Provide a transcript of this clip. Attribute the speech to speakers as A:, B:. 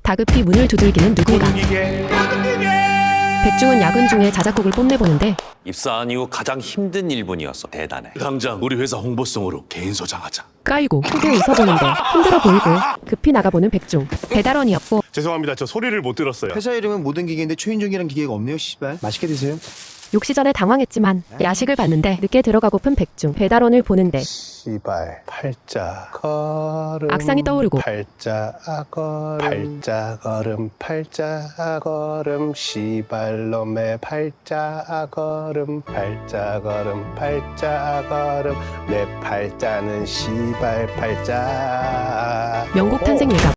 A: 다급히 문을 두들기는 누군가. 백중은 야근 중에 자작곡을 뽐내보는데
B: 입사한 이후 가장 힘든 1분이었어. 대단해.
C: 당장 우리 회사 홍보성으로 개인 소장하자.
A: 까이고 크게 웃어보는데 힘들어 보이고 급히 나가보는 백중. 배달원이었고
C: 죄송합니다. 저 소리를 못 들었어요.
D: 회사 이름은 모든 기계인데 초인종이란 기계가 없네요, 씨발. 맛있게 드세요.
A: 욕시 전에 당황했지만 야식을 봤는데 늦게 들어가고픈 백중. 배달원을 보는데
E: 씨발 팔자 걸음
A: 악상이 떠오르고
E: 팔자 걸음 팔자 걸음 팔자 걸음 씨발놈의 팔자 걸음 팔자 걸음 팔자 걸음 내 팔자는 씨발 팔자.
A: 명곡 탄생 예감.